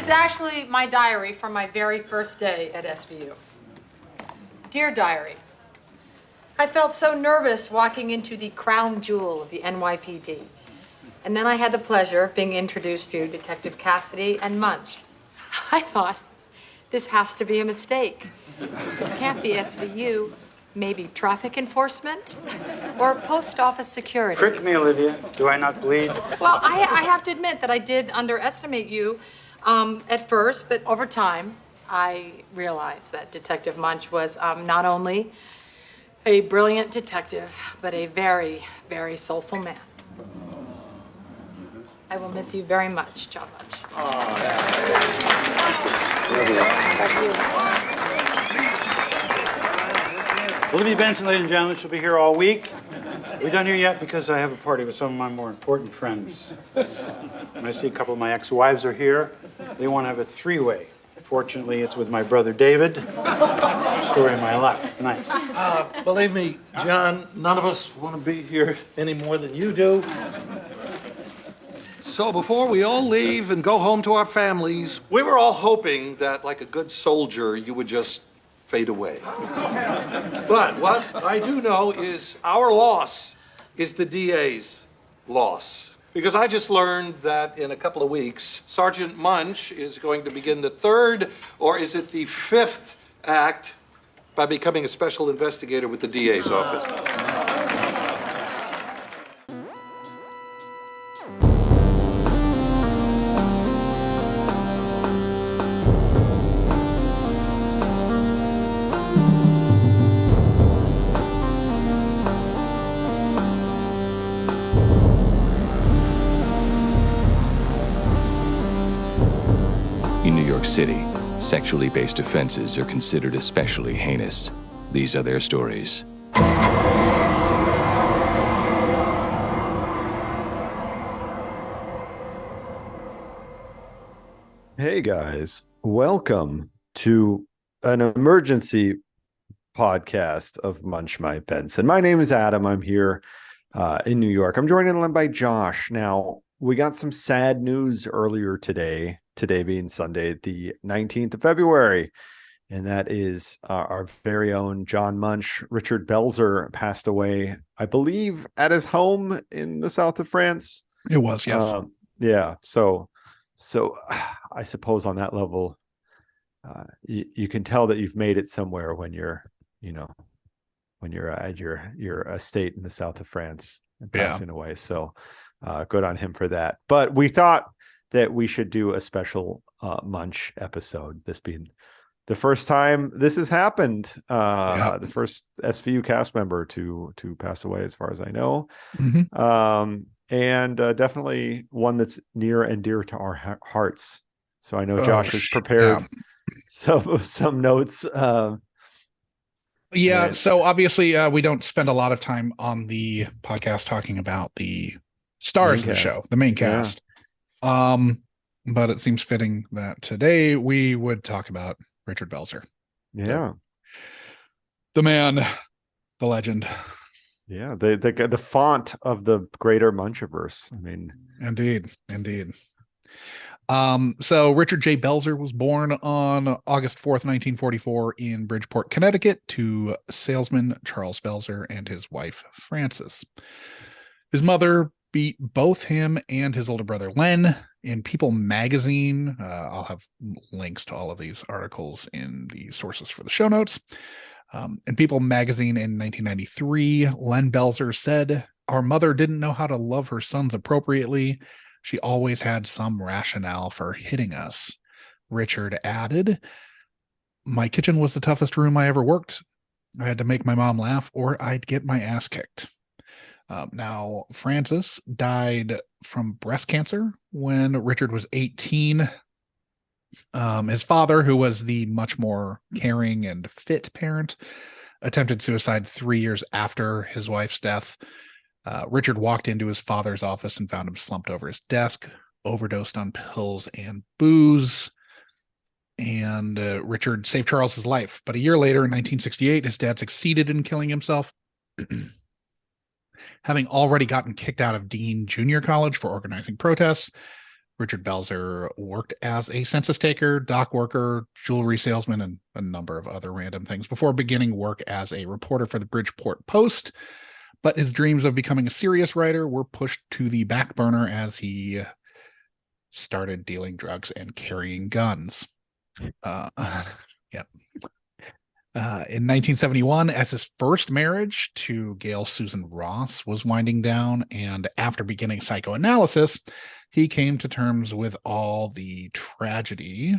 is actually my diary from my very first day at SVU. Dear Diary, I felt so nervous walking into the crown jewel of the NYPD. And then I had the pleasure of being introduced to Detective Cassidy and Munch. I thought, this has to be a mistake. This can't be SVU. Maybe traffic enforcement or post office security. Prick me, Olivia. Do I not bleed? Well, I have to admit that I did underestimate you at first, but over time, I realized that Detective Munch was not only a brilliant detective, but a very, very soulful man. I will miss you very much, John Munch. Olivia Benson, ladies and gentlemen, she'll be here all week. We're done here yet because I have a party with some of my more important friends. And I see a couple of my ex-wives are here. They want to have a three-way. Fortunately, it's with my brother David. Story of my life. Nice. Believe me, John, none of us want to be here any more than you do. So before we all leave and go home to our families, we were all hoping that, like a good soldier, you would just fade away. But what I do know is our loss is the DA's loss. Because I just learned that in a couple of weeks, Sergeant Munch is going to begin the third, or is it the fifth act, by becoming a special investigator with the DA's office. In New York City, sexually based offenses are considered especially heinous. These are their stories. Hey guys, welcome to an emergency podcast of Munch My Benson. My name is Adam. I'm here in New York. I'm joined in by Josh. Now, we got some sad news earlier today being Sunday, the 19th of February, and that is our very own John Munch. Richard Belzer passed away, I believe, at his home in the south of France. It was, yes. Yeah, so I suppose on that level, you can tell that you've made it somewhere when you're at your estate in the south of France and passing away. So good on him for that. But we thought that we should do a special Munch episode, this being the first time this has happened. The first SVU cast member to pass away, as far as I know. Mm-hmm. And definitely one that's near and dear to our hearts. So I know Josh has prepared some notes. So obviously we don't spend a lot of time on the podcast talking about the stars of the show, the main cast. But it seems fitting that today we would talk about Richard Belzer. Yeah. The man, the legend. Yeah, the font of the greater Munchiverse. I mean, indeed. So Richard J. Belzer was born on August 4th, 1944 in Bridgeport, Connecticut, to salesman Charles Belzer and his wife, Frances. His mother beat both him and his older brother, Len, in People magazine. I'll have links to all of these articles in the sources for the show notes. In People magazine in 1993, Len Belzer said, "Our mother didn't know how to love her sons appropriately. She always had some rationale for hitting us." Richard added, "My kitchen was the toughest room I ever worked. I had to make my mom laugh or I'd get my ass kicked." Now, Frances died from breast cancer when Richard was 18. His father, who was the much more caring and fit parent, attempted suicide 3 years after his wife's death. Richard walked into his father's office and found him slumped over his desk, overdosed on pills and booze. And Richard saved Charles's life. But a year later, in 1968, his dad succeeded in killing himself. Having already gotten kicked out of Dean Junior College for organizing protests, Richard Belzer worked as a census taker, dock worker, jewelry salesman, and a number of other random things before beginning work as a reporter for the Bridgeport Post. But his dreams of becoming a serious writer were pushed to the back burner as he started dealing drugs and carrying guns. Yep. In 1971, as his first marriage to Gail Susan Ross was winding down, and after beginning psychoanalysis, he came to terms with all the tragedy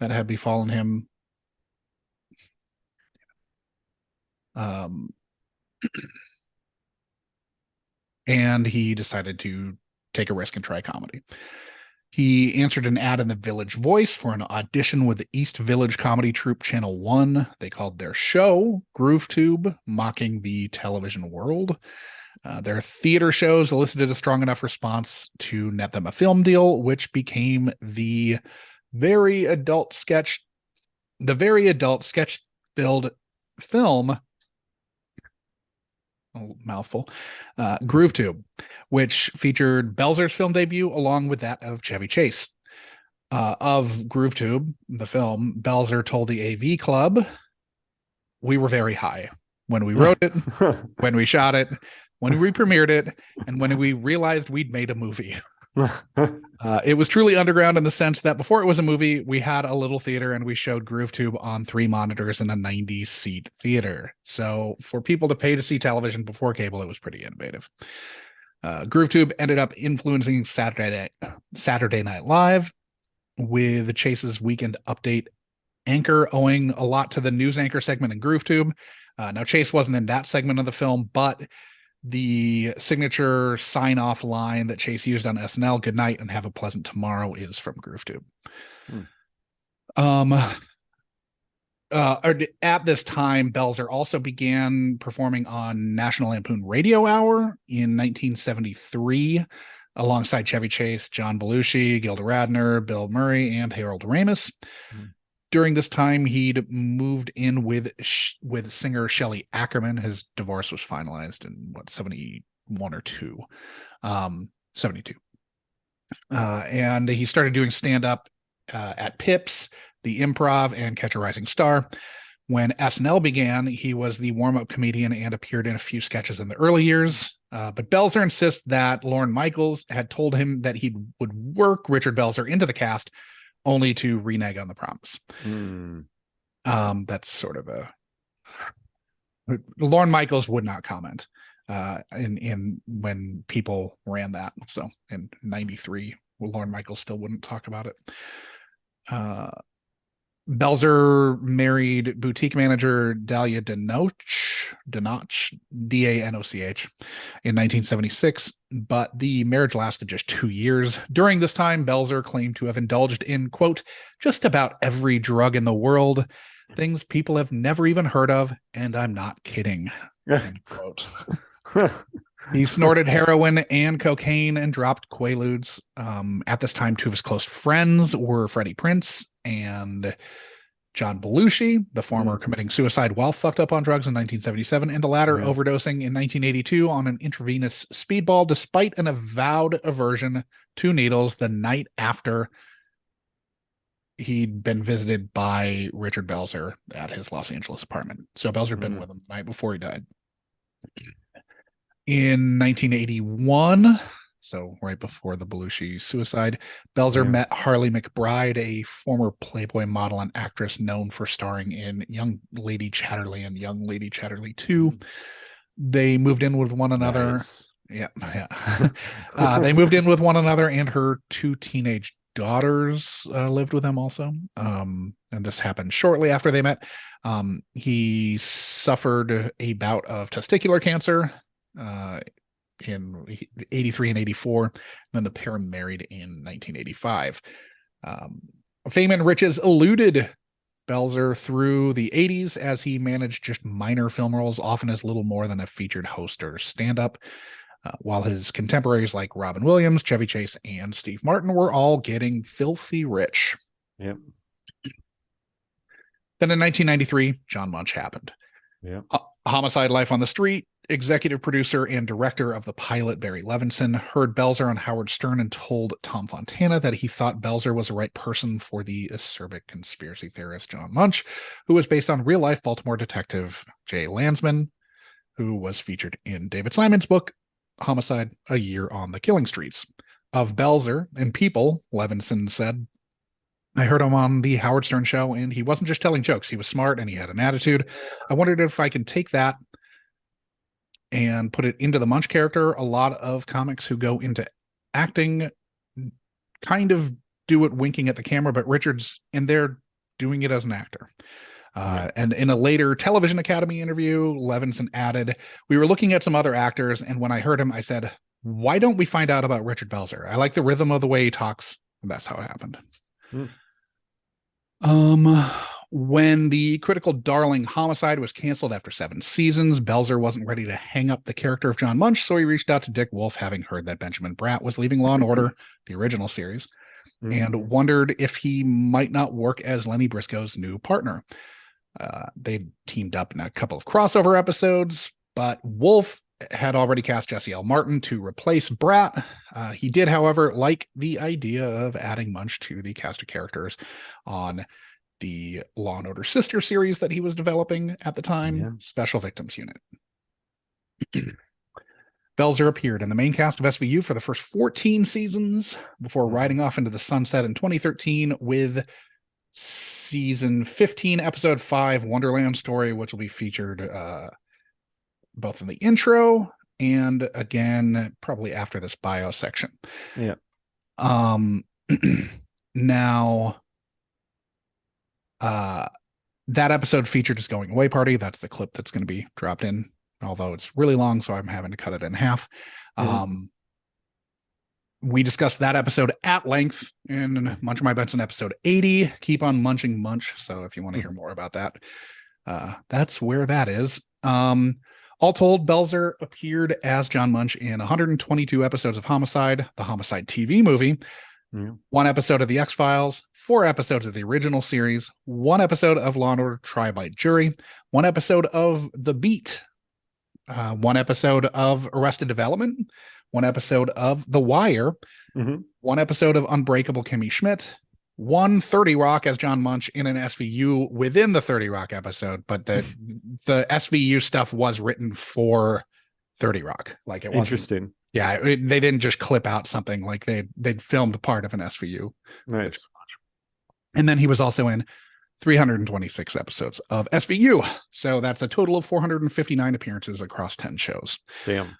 that had befallen him. And he decided to take a risk and try comedy. He answered an ad in the Village Voice for an audition with the East Village Comedy Troupe Channel 1. They called their show Groove Tube, mocking the television world. Their theater shows elicited a strong enough response to net them a film deal, which became the very adult sketch-filled film, mouthful, Groove Tube, which featured Belzer's film debut along with that of Chevy Chase. Of Groove Tube, the film, Belzer told the AV Club, "We were very high when we wrote it, when we shot it, when we premiered it, and when we realized we'd made a movie." It was truly underground in the sense that before it was a movie, we had a little theater and we showed Groove Tube on 3 monitors in a 90-seat theater. So for people to pay to see television before cable, it was pretty innovative. Groove Tube ended up influencing Saturday Night Live, with Chase's Weekend Update anchor owing a lot to the news anchor segment in Groove Tube. Now, Chase wasn't in that segment of the film, but the signature sign-off line that Chase used on SNL, "Good night and have a pleasant tomorrow," is from Groove Tube. At this time, Belzer also began performing on National Lampoon Radio Hour in 1973, alongside Chevy Chase, John Belushi, Gilda Radner, Bill Murray, and Harold Ramis. During this time, he'd moved in with singer Shelley Ackerman. His divorce was finalized in 71 or 2, 72. And he started doing stand-up at Pips, the Improv, and Catch a Rising Star. When SNL began, he was the warm-up comedian and appeared in a few sketches in the early years. But Belzer insists that Lorne Michaels had told him that he would work Richard Belzer into the cast, only to renege on the promise. That's sort of Lorne Michaels would not comment in when people ran that. So in 93, Lorne Michaels still wouldn't talk about it. Belzer married boutique manager Dahlia Danoch, D-A-N-O-C-H, in 1976, but the marriage lasted just 2 years. During this time, Belzer claimed to have indulged in, quote, "just about every drug in the world, things people have never even heard of, and I'm not kidding," end quote. He snorted heroin and cocaine and dropped Quaaludes. At this time, 2 of his close friends were Freddie Prinze and John Belushi, the former committing suicide while fucked up on drugs in 1977, and the latter overdosing in 1982 on an intravenous speedball, despite an avowed aversion to needles the night after he'd been visited by Richard Belzer at his Los Angeles apartment. So Belzer had been with him the night before he died. In 1981, so right before the Belushi suicide, Belzer met Harley McBride, a former Playboy model and actress known for starring in Young Lady Chatterley and Young Lady Chatterley 2. They moved in with one another. Nice. They moved in with one another, and her 2 teenage daughters lived with him also. And this happened shortly after they met. He suffered a bout of testicular cancer in 83 and 84. And then the pair married in 1985. Fame and riches eluded Belzer through the 80s as he managed just minor film roles, often as little more than a featured host or stand-up, while his contemporaries like Robin Williams, Chevy Chase, and Steve Martin were all getting filthy rich. Yep. Then in 1993, John Munch happened. Yeah. Homicide, Life on the Street, executive producer and director of the pilot, Barry Levinson, heard Belzer on Howard Stern and told Tom Fontana that he thought Belzer was the right person for the acerbic conspiracy theorist John Munch, who was based on real-life Baltimore detective Jay Landsman, who was featured in David Simon's book, Homicide: A Year on the Killing Streets. Of Belzer and People, Levinson said, I heard him on the Howard Stern show, and he wasn't just telling jokes. He was smart, and he had an attitude. I wondered if I could take that and put it into the Munch character. A lot of comics who go into acting kind of do it winking at the camera, but Richard's in there doing it as an actor. And in a later Television Academy interview, Levinson added, we were looking at some other actors, and when I heard him, I said, why don't we find out about Richard Belzer? I like the rhythm of the way he talks, and that's how it happened. When the critical darling Homicide was canceled after 7 seasons, Belzer wasn't ready to hang up the character of John Munch, so he reached out to Dick Wolf, having heard that Benjamin Bratt was leaving Law & Order, the original series, and wondered if he might not work as Lenny Briscoe's new partner. They teamed up in a couple of crossover episodes, but Wolf had already cast Jesse L. Martin to replace Bratt. He did, however, like the idea of adding Munch to the cast of characters on the Law & Order sister series that he was developing at the time, Special Victims Unit. Belzer appeared in the main cast of SVU for the first 14 seasons before riding off into the sunset in 2013 with season 15, episode 5, Wonderland story, which will be featured both in the intro and again probably after this bio section. Now that episode featured his going away party. That's the clip that's going to be dropped in, although it's really long, so I'm having to cut it in half. We discussed that episode at length in Munch My Benson episode 80, Keep on Munching Munch. So if you want to hear more about that, that's where that is. All told, Belzer appeared as John Munch in 122 episodes of Homicide, the Homicide TV movie, 1 episode of The X-Files, 4 episodes of the original series, 1 episode of Law & Order Trial by Jury, 1 episode of The Beat, 1 episode of Arrested Development, 1 episode of The Wire, 1 episode of Unbreakable Kimmy Schmidt, 1 30 Rock as John Munch in an SVU within the 30 Rock episode, but the SVU stuff was written for 30 Rock. Like it was interesting. Yeah, they didn't just clip out something. Like they'd filmed part of an SVU. Nice. And then he was also in 326 episodes of SVU. So that's a total of 459 appearances across 10 shows. Damn.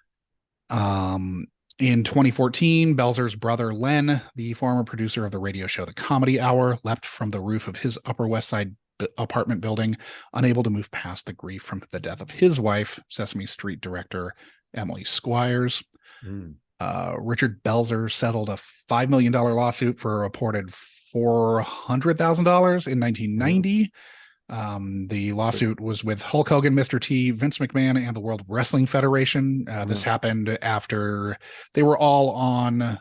In 2014, Belzer's brother Len, the former producer of the radio show The Comedy Hour, leapt from the roof of his Upper West Side apartment building, unable to move past the grief from the death of his wife, Sesame Street director Emily Squires. Richard Belzer settled a $5 million lawsuit for a reported $400,000 in 1990. The lawsuit was with Hulk Hogan, Mr. T, Vince McMahon, and the World Wrestling Federation. This happened after they were all on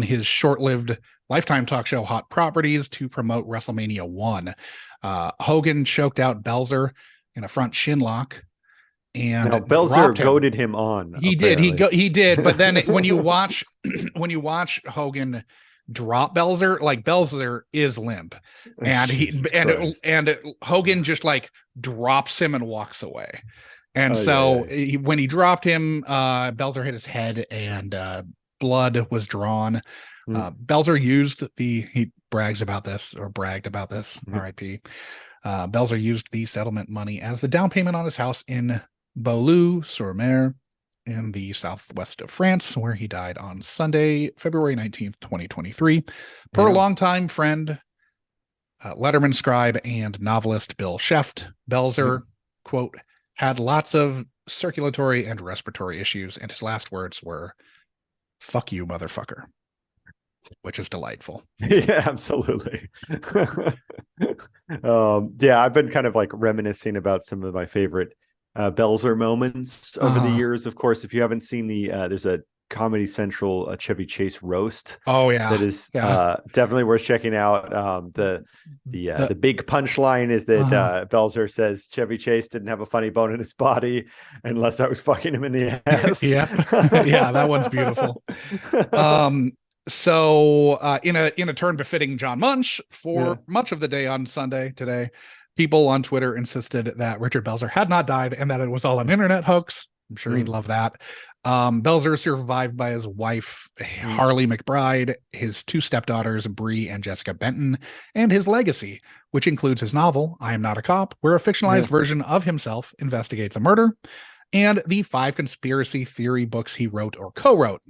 his short-lived Lifetime talk show Hot Properties to promote WrestleMania 1. Hogan choked out Belzer in a front shin lock. And now, Belzer goaded him on. He apparently. did. He did. But then when you watch Hogan drop Belzer, like Belzer is limp, and and Hogan just like drops him and walks away. And when he dropped him, Belzer hit his head and blood was drawn. Belzer he bragged about this, R.I.P. Belzer used the settlement money as the down payment on his house in Beaulieu-sur-Mer in the southwest of France, where he died on Sunday, February 19th, 2023. Per longtime friend, Letterman scribe, and novelist Bill Sheft, Belzer, quote, had lots of circulatory and respiratory issues, and his last words were, "Fuck you, motherfucker," which is delightful. Yeah, absolutely. I've been kind of like reminiscing about some of my favorite Belzer moments over the years. Of course, if you haven't seen there's a Comedy Central Chevy Chase roast. Oh yeah, that is definitely worth checking out. The big punchline is that Belzer says Chevy Chase didn't have a funny bone in his body unless I was fucking him in the ass. Yep. Yeah, that one's beautiful. So in a turn befitting John Munch, for much of the day on Sunday today, people on Twitter insisted that Richard Belzer had not died and that it was all an internet hoax. I'm sure he'd love that. Belzer is survived by his wife, Harley McBride, his two stepdaughters, Bree and Jessica Benton, and his legacy, which includes his novel, I Am Not a Cop, where a fictionalized version of himself investigates a murder, and the 5 conspiracy theory books he wrote or co-wrote.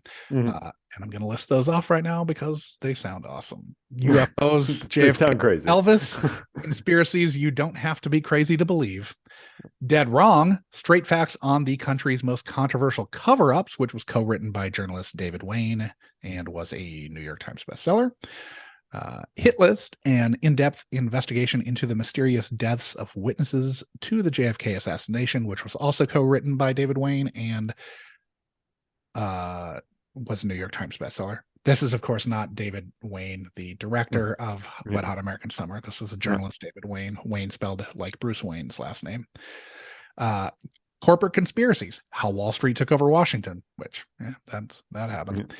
And I'm going to list those off right now because they sound awesome. UFOs, JFK, sound crazy. Elvis, conspiracies you don't have to be crazy to believe. Dead Wrong, straight facts on the country's most controversial cover-ups, which was co-written by journalist David Wayne and was a New York Times bestseller. Hit List, an in-depth investigation into the mysterious deaths of witnesses to the JFK assassination, which was also co-written by David Wayne and was a New York Times bestseller. This is, of course, not David Wayne, the director of Wet Hot American Summer. This is a journalist, David Wayne. Wayne spelled like Bruce Wayne's last name. Corporate Conspiracies, How Wall Street Took Over Washington, which that happened.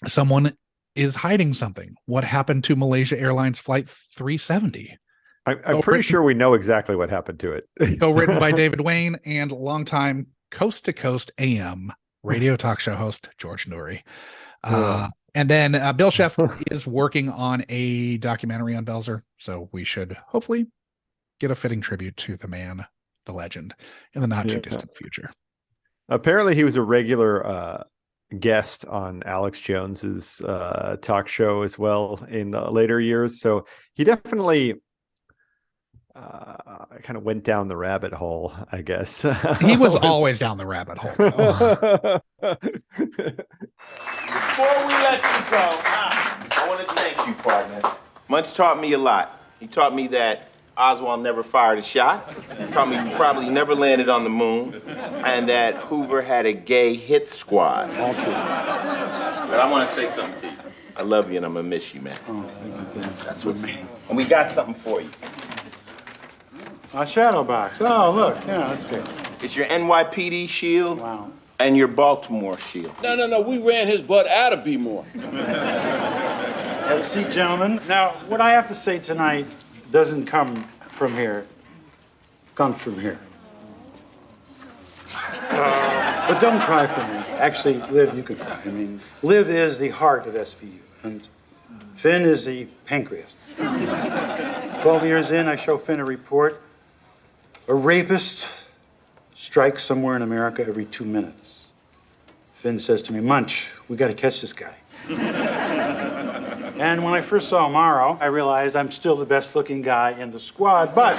Someone is hiding something. What happened to Malaysia Airlines Flight 370? I'm pretty sure we know exactly what happened to it. Co-written by David Wayne and longtime Coast to Coast AM radio talk show host George Noory. And then Bill Sheff is working on a documentary on Belzer, so we should hopefully get a fitting tribute to the man, the legend, in the not too distant future. Apparently, he was a regular guest on Alex Jones's talk show as well in later years, so he definitely kind of went down the rabbit hole, I guess. He was always down the rabbit hole. Before we let you go, I want to thank you, partner. Munch taught me a lot. He taught me that Oswald never fired a shot. He taught me he probably never landed on the moon. And that Hoover had a gay hit squad. All true. But I want to say something to you. I love you and I'm going to miss you, man. Oh, thank you. That's what's... And we got something for you. A shadow box. Oh, look. Yeah, that's good. It's your NYPD shield. Wow. And your Baltimore shield. No. We ran his butt out of B-more. Have a seat, gentlemen. Now, what I have to say tonight doesn't come from here. It comes from here. But don't cry for me. Actually, Liv, you can cry. I mean, Liv is the heart of SVU, and Finn is the pancreas. 12 years in, I show Finn a report. A rapist strikes somewhere in America every 2 minutes. Finn says to me, Munch, we got to catch this guy. And when I first saw Amaro, I realized I'm still the best looking guy in the squad. But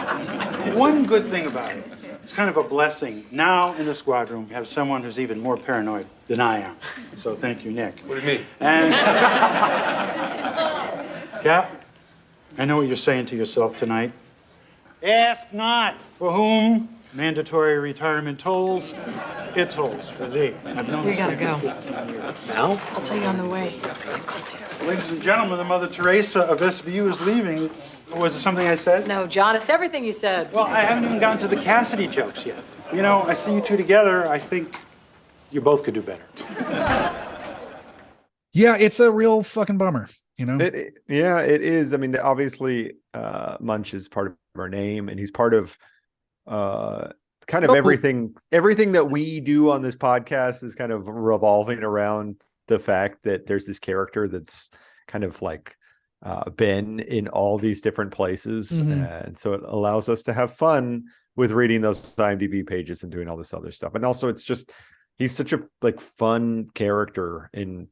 one good thing about it, it's kind of a blessing. Now in the squad room, we have someone who's even more paranoid than I am. So thank you, Nick. What do you mean? And Cap, I know what you're saying to yourself tonight. Ask not for whom mandatory retirement tolls, it tolls for thee. I've known We this gotta man go. for 15 years. Now? I'll tell you on the way. Ladies and gentlemen, the Mother Teresa of SVU is leaving. Was it something I said? No, John, it's everything you said. Well, I haven't even gotten to the Cassidy jokes yet. You know, I see you two together. I think you both could do better. Yeah, it's a real fucking bummer, you know? It is. I mean, obviously, Munch is part of our name, and he's part of kind of everything that we do on this podcast is kind of revolving around the fact that there's this character that's kind of like been in all these different places. And so it allows us to have fun with reading those IMDb pages and doing all this other stuff. And also it's just, he's such a like fun character in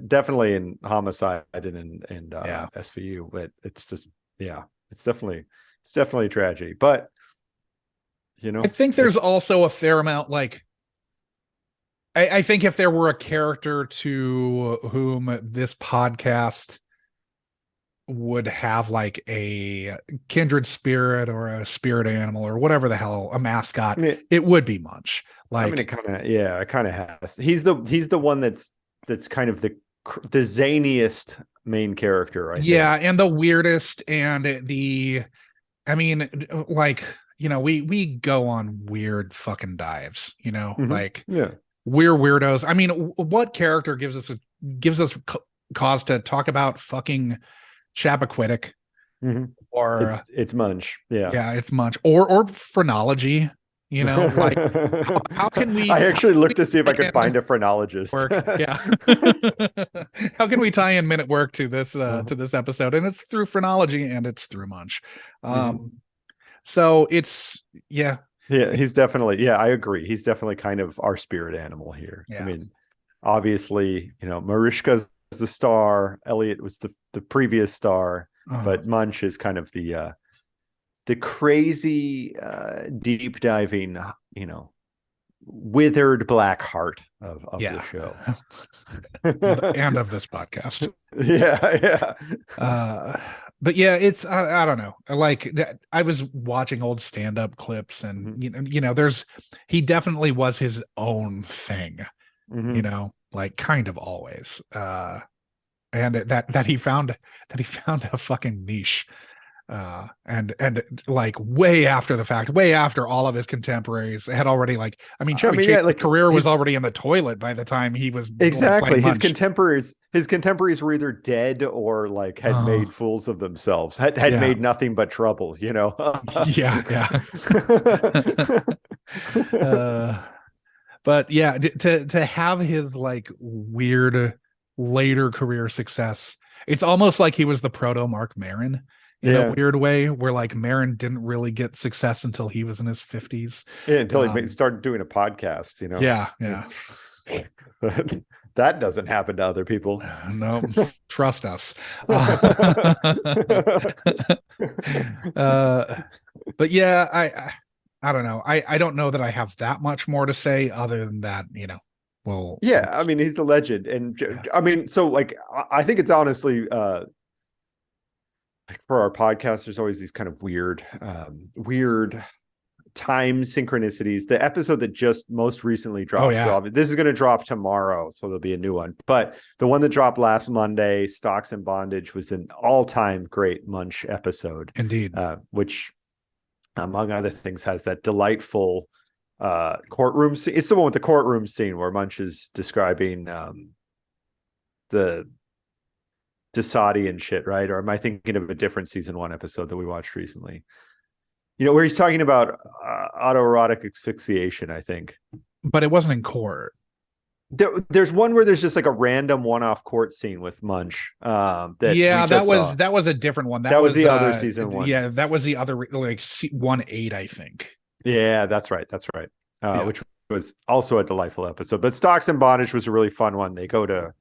definitely in Homicide and SVU, but it's just, it's definitely a tragedy, but you know, I think there's also a fair amount, like, I think if there were a character to whom this podcast would have like a kindred spirit or a spirit animal or whatever the hell, a mascot, it would be Munch. Like, I mean, it kind of has. He's the one that's kind of the zaniest main character. I think. And the weirdest, and I mean, like, you know, we go on weird fucking dives, you know, like we're weirdos. I mean, what character gives us cause to talk about fucking Chappaquiddick? Or it's Munch. It's Munch or phrenology. You know, like how can we? I actually looked to see if I could find a phrenologist. How can we tie in Men at Work to this episode? And it's through phrenology and it's through Munch. So it's he's definitely I agree. He's definitely kind of our spirit animal here. I mean, obviously, you know, Mariska's the star, Elliot was the previous star, but Munch is kind of the crazy deep diving, you know, withered black heart of the show. and of this podcast. But it's I don't know, like I was watching old stand-up clips, and you know he definitely was his own thing, you know, like kind of always, and that he found a fucking niche, and like way after the fact, way after all of his contemporaries had already, like, I mean, Chevy Chase's career was already in the toilet by the time he was exactly his contemporaries were either dead or like had made fools of themselves, had made nothing but trouble, you know. But to have his like weird later career success, it's almost like he was the proto Mark Maron in a weird way, where like Maron didn't really get success until he was in his 50s. Until he started doing a podcast, you know. That doesn't happen to other people. No, trust us. But I don't know. I don't know that I have that much more to say other than that, you know. Well, I mean, he's a legend, and I mean, so like, I think it's honestly, like for our podcast, there's always these kind of weird time synchronicities. The episode that just most recently dropped, this is going to drop tomorrow, so there'll be a new one. But the one that dropped last Monday, Stocks and Bondage, was an all-time great Munch episode, indeed, which, among other things, has that delightful courtroom scene. It's the one with the courtroom scene where Munch is describing the Desadi and shit, right? Or am I thinking of a different season 1 episode that we watched recently? You know, where he's talking about autoerotic asphyxiation, I think. But it wasn't in court. There's one where there's just like a random one-off court scene with Munch. That was a different one. That was the other season 1. Yeah, that was the other, like 1/8, I think. Yeah, that's right. Which was also a delightful episode. But Stocks and Bondage was a really fun one. They go to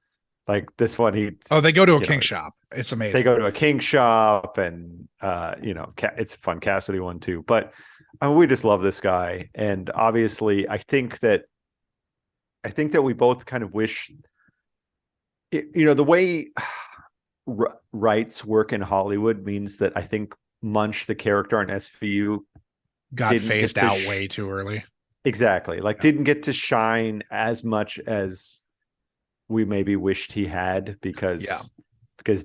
like this one. They go to a kink shop. It's amazing. They go to a kink shop, and you know, it's a fun Cassidy one too. But we just love this guy, and obviously, I think that we both kind of wish, you know, the way rights work in Hollywood means that I think Munch, the character on SVU, got phased out way too early. Exactly. Like didn't get to shine as much as we maybe wished he had because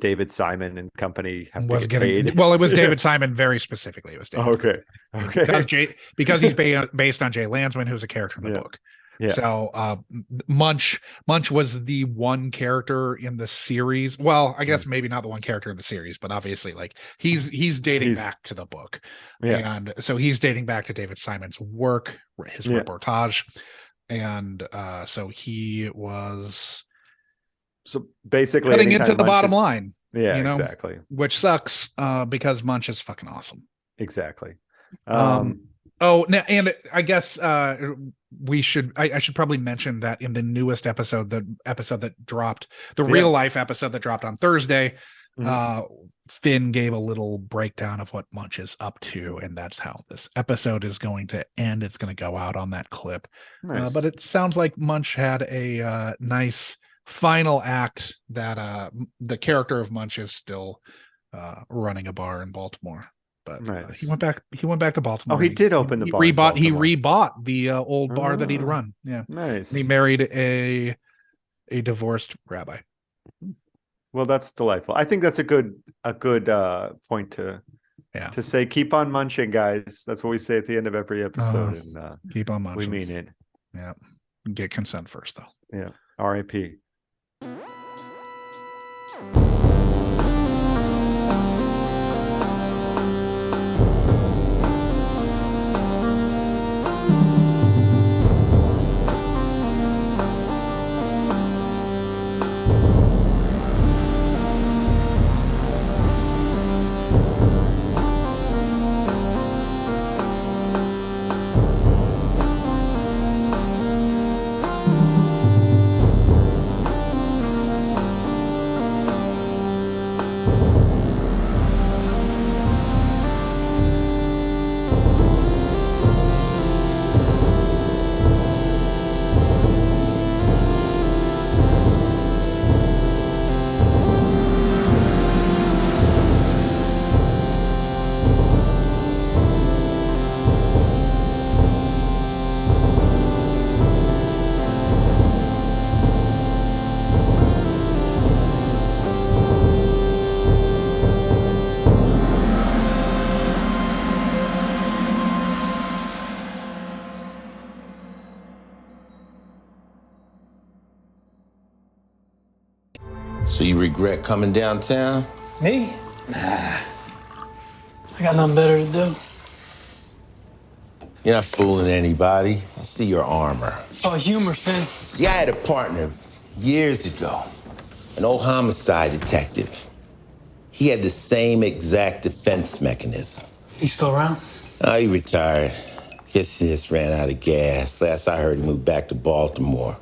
David Simon and company was getting paid. Well, it was David Simon very specifically. It was David. Okay. Because he's based on Jay Landsman, who's a character in the book. Yeah. So Munch was the one character in the series. Well, I guess maybe not the one character in the series, but obviously like he's dating back to the book. Yeah. And so he's dating back to David Simon's work, his reportage. And so he was basically cutting into the bottom line. Yeah, you know, exactly. Which sucks because Munch is fucking awesome. Exactly. And I guess I should probably mention that in the newest episode, the episode that dropped, the real life episode that dropped on Thursday, Finn gave a little breakdown of what Munch is up to, and that's how this episode is going to end. It's going to go out on that clip. Nice. But it sounds like Munch had a nice final act that the character of Munch is still running a bar in Baltimore. But Nice. he went back to Baltimore. Oh, he did open the bar in He Baltimore. rebought the old bar that he'd run. Yeah. Nice. And he married a divorced rabbi. Well, that's delightful. I think that's a good point to say. Keep on munching, guys. That's what we say at the end of every episode. And keep on munching. We mean it. Yeah. Get consent first, though. Yeah. R.I.P. So you regret coming downtown? Me? Nah. I got nothing better to do. You're not fooling anybody. I see your armor. Oh, humor, Finn. See, I had a partner years ago, an old homicide detective. He had the same exact defense mechanism. He still around? Oh, he retired. Guess he just ran out of gas. Last I heard, he moved back to Baltimore.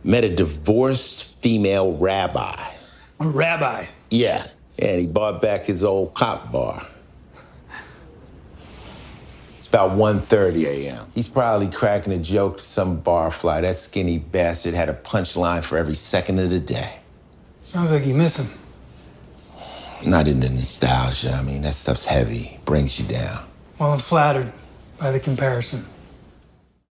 Met a divorced female rabbi. A rabbi? Yeah, and he bought back his old cop bar. It's about 1:30 a.m. He's probably cracking a joke to some barfly. That skinny bastard had a punchline for every second of the day. Sounds like you miss him. Not into nostalgia. I mean, that stuff's heavy, brings you down. Well, I'm flattered by the comparison.